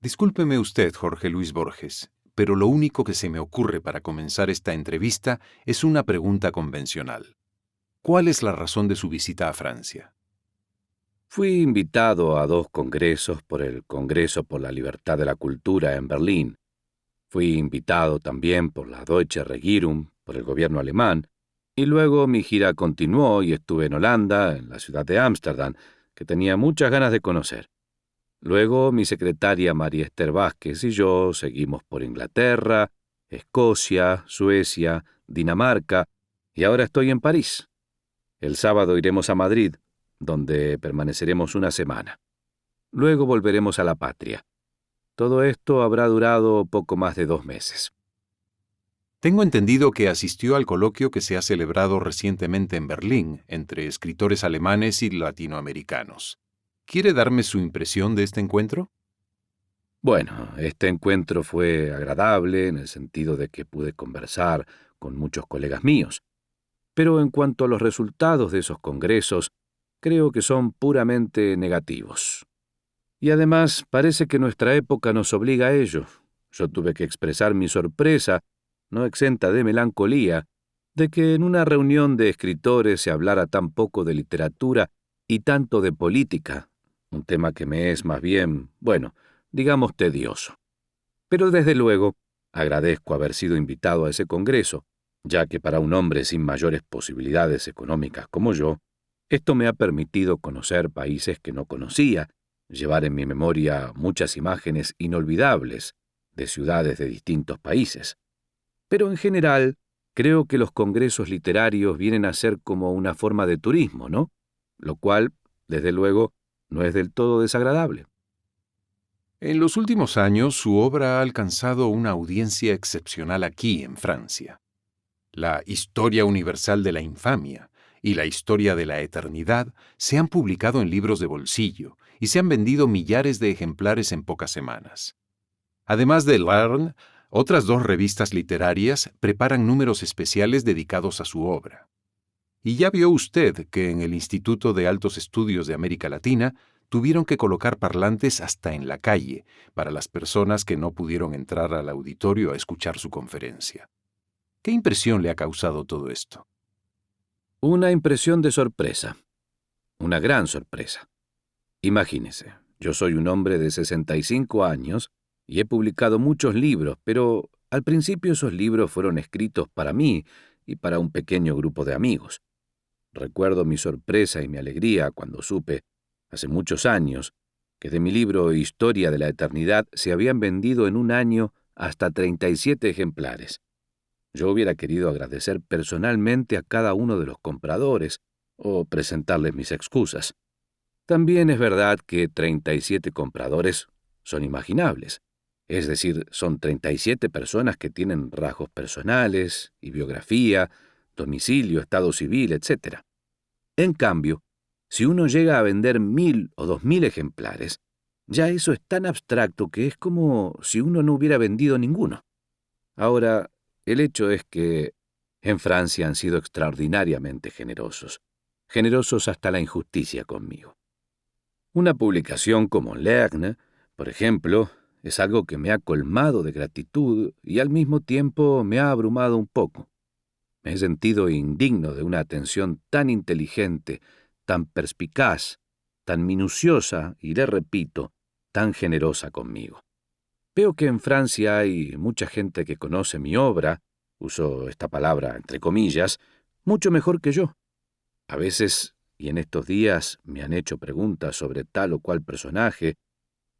Discúlpeme usted, Jorge Luis Borges, pero lo único que se me ocurre para comenzar esta entrevista es una pregunta convencional. ¿Cuál es la razón de su visita a Francia? Fui invitado a 2 congresos por el Congreso por la Libertad de la Cultura en Berlín. Fui invitado también por la Deutsche Regierung, por el gobierno alemán, y luego mi gira continuó y estuve en Holanda, en la ciudad de Ámsterdam, que tenía muchas ganas de conocer. Luego mi secretaria María Esther Vázquez y yo seguimos por Inglaterra, Escocia, Suecia, Dinamarca, y ahora estoy en París. El sábado iremos a Madrid, donde permaneceremos una semana. Luego volveremos a la patria. Todo esto habrá durado poco más de 2 meses. Tengo entendido que asistió al coloquio que se ha celebrado recientemente en Berlín entre escritores alemanes y latinoamericanos. ¿Quiere darme su impresión de este encuentro? Bueno, este encuentro fue agradable en el sentido de que pude conversar con muchos colegas míos. Pero en cuanto a los resultados de esos congresos, creo que son puramente negativos. Y además parece que nuestra época nos obliga a ello. Yo tuve que expresar mi sorpresa, no exenta de melancolía, de que en una reunión de escritores se hablara tan poco de literatura y tanto de política, un tema que me es más bien, bueno, digamos tedioso. Pero desde luego, agradezco haber sido invitado a ese congreso, ya que para un hombre sin mayores posibilidades económicas como yo, esto me ha permitido conocer países que no conocía, llevar en mi memoria muchas imágenes inolvidables de ciudades de distintos países. Pero en general, creo que los congresos literarios vienen a ser como una forma de turismo, ¿no? Lo cual, desde luego, no es del todo desagradable. En los últimos años, su obra ha alcanzado una audiencia excepcional aquí, en Francia. La Historia Universal de la Infamia y la Historia de la Eternidad se han publicado en libros de bolsillo y se han vendido millares de ejemplares en pocas semanas. Además de L'Arn, otras 2 revistas literarias preparan números especiales dedicados a su obra. Y ya vio usted que en el Instituto de Altos Estudios de América Latina tuvieron que colocar parlantes hasta en la calle para las personas que no pudieron entrar al auditorio a escuchar su conferencia. ¿Qué impresión le ha causado todo esto? Una impresión de sorpresa, una gran sorpresa. Imagínese, yo soy un hombre de 65 años y he publicado muchos libros, pero al principio esos libros fueron escritos para mí y para un pequeño grupo de amigos. Recuerdo mi sorpresa y mi alegría cuando supe, hace muchos años, que de mi libro Historia de la Eternidad se habían vendido en un año hasta 37 ejemplares. Yo hubiera querido agradecer personalmente a cada uno de los compradores o presentarles mis excusas. También es verdad que 37 compradores son imaginables, es decir, son 37 personas que tienen rasgos personales y biografía, domicilio, estado civil, etc. En cambio, si uno llega a vender 1.000 o 2.000 ejemplares, ya eso es tan abstracto que es como si uno no hubiera vendido ninguno. Ahora, el hecho es que en Francia han sido extraordinariamente generosos hasta la injusticia conmigo. Una publicación como L'Aigle, por ejemplo, es algo que me ha colmado de gratitud y al mismo tiempo me ha abrumado un poco. Me he sentido indigno de una atención tan inteligente, tan perspicaz, tan minuciosa y, le repito, tan generosa conmigo. Veo que en Francia hay mucha gente que conoce mi obra, uso esta palabra entre comillas, mucho mejor que yo. A veces, y en estos días, me han hecho preguntas sobre tal o cual personaje.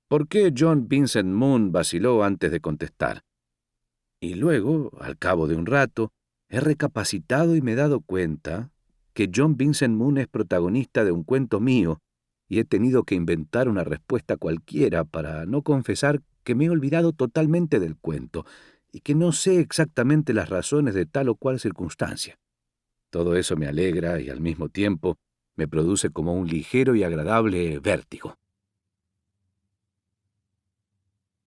¿Por qué John Vincent Moon vaciló antes de contestar? Y luego, al cabo de un rato, he recapacitado y me he dado cuenta que John Vincent Moon es protagonista de un cuento mío y he tenido que inventar una respuesta cualquiera para no confesar que me he olvidado totalmente del cuento y que no sé exactamente las razones de tal o cual circunstancia. Todo eso me alegra y al mismo tiempo me produce como un ligero y agradable vértigo.